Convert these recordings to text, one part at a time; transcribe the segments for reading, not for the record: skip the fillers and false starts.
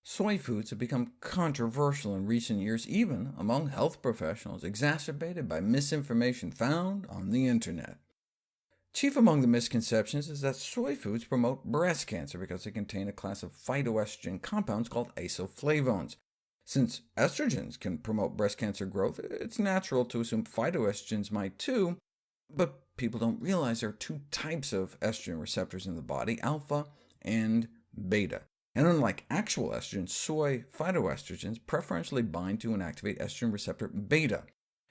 Soy foods have become controversial in recent years, even among health professionals, exacerbated by misinformation found on the internet. Chief among the misconceptions is that soy foods promote breast cancer because they contain a class of phytoestrogen compounds called isoflavones. Since estrogens can promote breast cancer growth, it's natural to assume phytoestrogens might too, but people don't realize there are two types of estrogen receptors in the body, alpha and beta. And unlike actual estrogen, soy phytoestrogens preferentially bind to and activate estrogen receptor beta.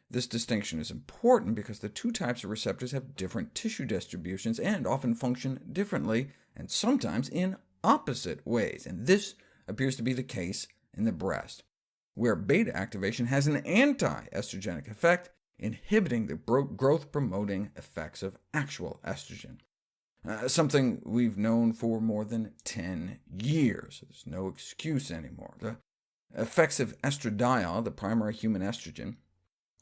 This distinction is important because the two types of receptors have different tissue distributions and often function differently, and sometimes in opposite ways, and this appears to be the case in the breast, where beta activation has an anti-estrogenic effect, inhibiting the growth-promoting effects of actual estrogen. Something we've known for more than 10 years. There's no excuse anymore. The effects of estradiol, the primary human estrogen,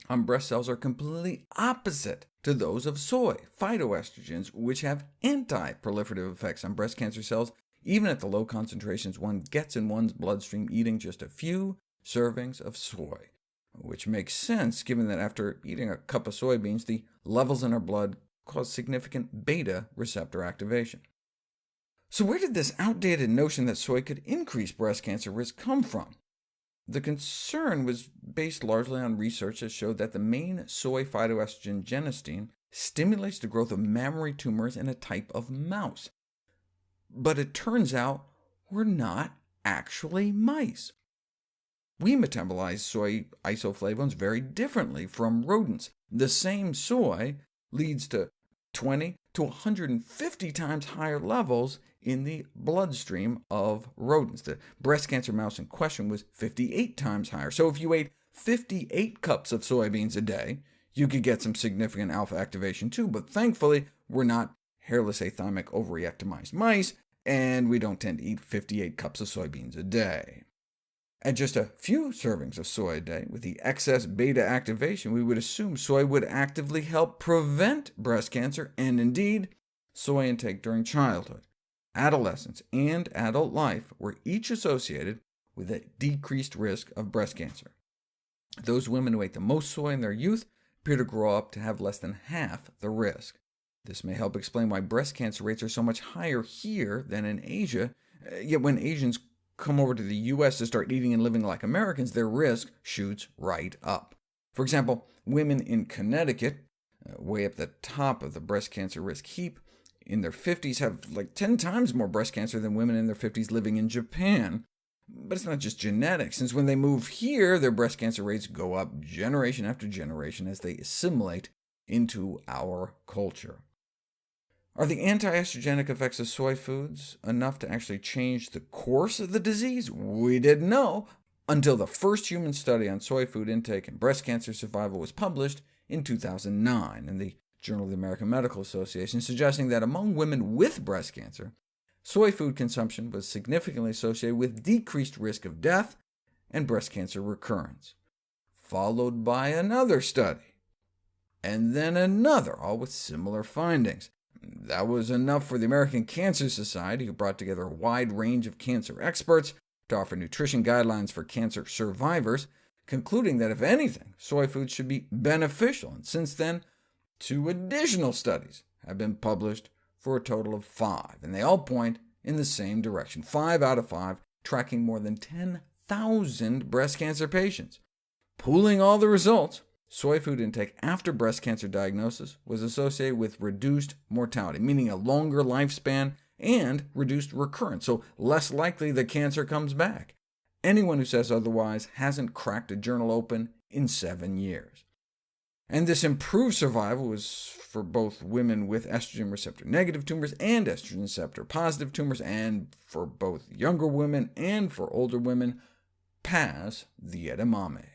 on breast cells are completely opposite to those of soy phytoestrogens, which have anti-proliferative effects on breast cancer cells, even at the low concentrations one gets in one's bloodstream eating just a few servings of soy, which makes sense given that after eating a cup of soybeans, the levels in our blood cause significant beta receptor activation. So where did this outdated notion that soy could increase breast cancer risk come from? The concern was based largely on research that showed that the main soy phytoestrogen genistein stimulates the growth of mammary tumors in a type of mouse. But it turns out we're not actually mice. We metabolize soy isoflavones very differently from rodents. The same soy leads to 20 to 150 times higher levels in the bloodstream of rodents. The breast cancer mouse in question was 58 times higher. So if you ate 58 cups of soybeans a day, you could get some significant alpha activation too, but thankfully we're not hairless athymic ovary-ectomized mice, and we don't tend to eat 58 cups of soybeans a day. At just a few servings of soy a day, with the excess beta activation, we would assume soy would actively help prevent breast cancer, and indeed, soy intake during childhood, adolescence, and adult life were each associated with a decreased risk of breast cancer. Those women who ate the most soy in their youth appear to grow up to have less than half the risk. This may help explain why breast cancer rates are so much higher here than in Asia, yet when Asians come over to the U.S. to start eating and living like Americans, their risk shoots right up. For example, women in Connecticut, way up the top of the breast cancer risk heap, in their 50s have like 10 times more breast cancer than women in their 50s living in Japan. But it's not just genetics, since when they move here, their breast cancer rates go up generation after generation as they assimilate into our culture. Are the anti-estrogenic effects of soy foods enough to actually change the course of the disease? We didn't know until the first human study on soy food intake and breast cancer survival was published in 2009 in the Journal of the American Medical Association, suggesting that among women with breast cancer, soy food consumption was significantly associated with decreased risk of death and breast cancer recurrence, followed by another study, and then another, all with similar findings. That was enough for the American Cancer Society, who brought together a wide range of cancer experts to offer nutrition guidelines for cancer survivors, concluding that if anything, soy foods should be beneficial. And since then, 2 additional studies have been published for a total of 5, and they all point in the same direction. 5 out of 5 tracking more than 10,000 breast cancer patients. Pooling all the results, soy food intake after breast cancer diagnosis was associated with reduced mortality, meaning a longer lifespan and reduced recurrence, so less likely the cancer comes back. Anyone who says otherwise hasn't cracked a journal open in 7 years. And this improved survival was for both women with estrogen receptor negative tumors and estrogen receptor positive tumors, and for both younger women and for older women. Paz the edamame.